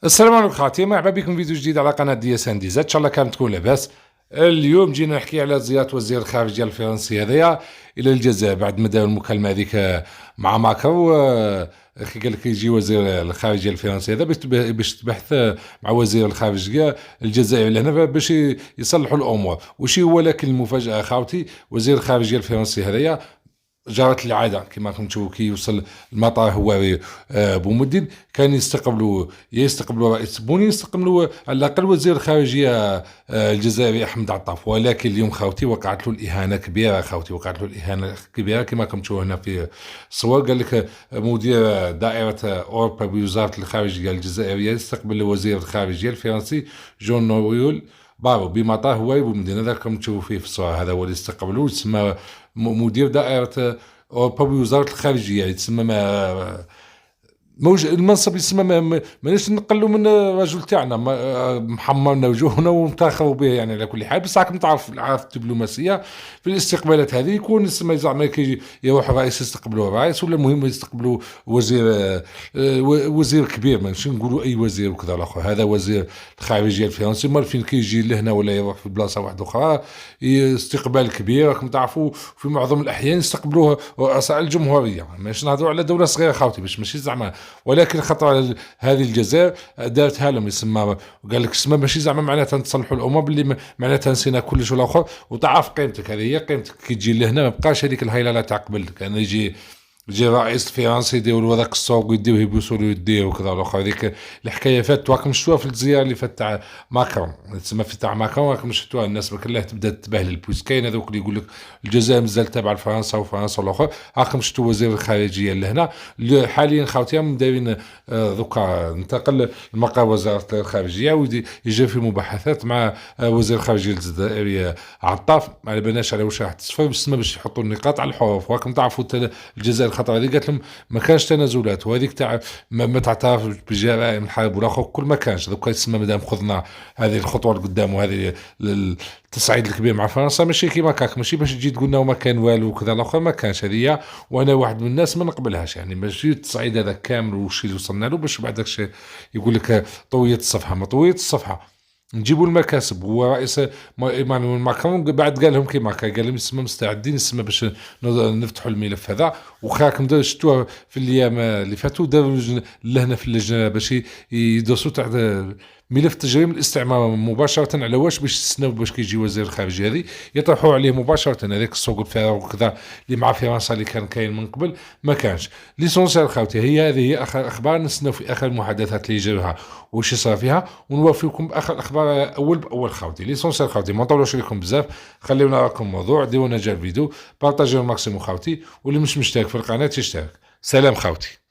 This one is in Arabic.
السلام عليكم خواتي، مرحبا بكم في فيديو جديد على قناة دي اس ان دي زاد. ان شاء الله كانت تكون لاباس. اليوم جينا نحكي على زيارة وزير الخارجية الفرنسي هذايا الى الجزائر بعد ما دار المكالمة هذيك مع ماكرو. كي قال لك يجي وزير الخارجية الفرنسي هذا باش تبحث مع وزير الخارجية الجزائري لهنا باش يصلحوا الامور. وشي هو لكن المفاجأة خاوتي، وزير الخارجية الفرنسي هذايا جرت العاده كما راكم تشوفوا كي يوصل المطار هو بومدين كان يستقبلوا رئيس بوني، يستقبلوا على الاقل وزير الخارجيه الجزائري احمد عطاف. ولكن اليوم خاوتي وقعت له الاهانه كبيره، خاوتي وقعت له الاهانه كبيره كما راكم تشوفوا هنا في الصور. قال لك مدير دائره اوروبا بوزاره الخارجيه الجزائريه يستقبل وزير الخارجيه الفرنسي جون نويول بابو بمطار هواي بومدين. هذا راكم تشوفوا فيه في الصور، هذا هو اللي استقبلوه. يسمى مدير دائرة أوروبا بوزارة الخارجية، يتسمى المنصب يسمى ماناش نقلوا من الرجل تاعنا محمرنا وجوهنا ونتاخروا به يعني. على كل حال بس راكم عارف الدبلوماسيه في الاستقبالات هذه يكون يسمى زعما كي يروح الرئيس يستقبلوا الرئيس، ولا المهم يستقبلوا وزير كبير، ماشي نقولوا اي وزير وكذا الاخر. هذا وزير الخارجيه الفرنسي مال فين كيجي لهنا ولا يروح في بلاصه واحده اخرى استقبال كبير. راكم تعرفوا في معظم الاحيان يستقبلوه رؤساء الجمهوريه، ماشي نهضروا على دوله صغيره خاوتي باش ماشي زعما. ولكن خطر هذه الجزائر دارتها لهم يسمى، قال لك اسمها ماشي زعما معناتها نتصلحوا الامور باللي معناتها نسينا كلش والاخر وتعرف قيمتك. هذه هي قيمتك كي تجي لهنا، ما بقاش هذيك الهيله تاع قبل كان يجي رئيس الفرنسي يديروا هذاك الصوق ويديوه يبوسوا له يديه وكذا والاخر. هذيك الحكايه فاتت راكم شفتوها في الزياره اللي فات تاع ماكرون، تسمى في تاع ماكرون راكم شفتوها. الناس كلها تبدا تتبهلل بويس كاين هذوك اللي يقول لك الجزائر مازال تابعه لفرنسا وفرنسا والاخر. راكم شفتوا وزير الخارجيه لهنا حاليا خاوتي دايرين دوكا انتقل لمقر وزاره الخارجيه ويجري في مباحثات مع وزير الخارجيه الجزائري عطاف. ما بالناش على واش راح تصفى بس باش يحطوا النقاط على الحروف. راكم تعرفوا الجزائر الخطره هذه قالت لهم ما كانش تنازلات، وهذيك تاع ما تعترف بجرائم الحرب والاخر كل ما كانش. دوكا يسمى مادام خذنا هذه الخطوه لقدام وهذه التصعيد الكبير مع فرنسا ماشي كيما كاك، ماشي باش تجي تقول لنا ما كان والو وكذا الاخر ما كانش. هذه وانا واحد من الناس ما نقبلهاش يعني. ماشي التصعيد هذا كامل وش اللي وصلنا له باش بعد داكشي يقول لك طويه الصفحه. ما طويه الصفحه نجيبوا المكاسب. هو رئيس ايمانويل ماكرون بعد قال لهم كيما قال لهم يسمى مستعدين يسمى باش نفتحوا الملف هذا. وخاكم شفتوها في الايام اللي فاتوا داروا لهنا في اللجنه باش يدرسوا تحت ملف تجريم الاستعمار مباشره على واش باش يستناو باش كيجي وزير الخارجيه هذه يطرحوا عليه مباشره. هذاك السوق الفارغ وكذا اللي مع فرنسا اللي كان كاين من قبل ما كانش. ليسونسيال خاوتي هذه هي اخر اخبار. نستناو في اخر المحادثات اللي يجريوها واش يصرى فيها ونوافيكم باخر الاخبار اول باول خاوتي. ليسونسيال خاوتي ما نطولوش عليكم بزاف، خليونا راكم موضوع ديرونا جا الفيديو بارطاجيو الماكسيموم خاوتي، واللي مش مشترك في القناه يشترك. سلام خاوتي.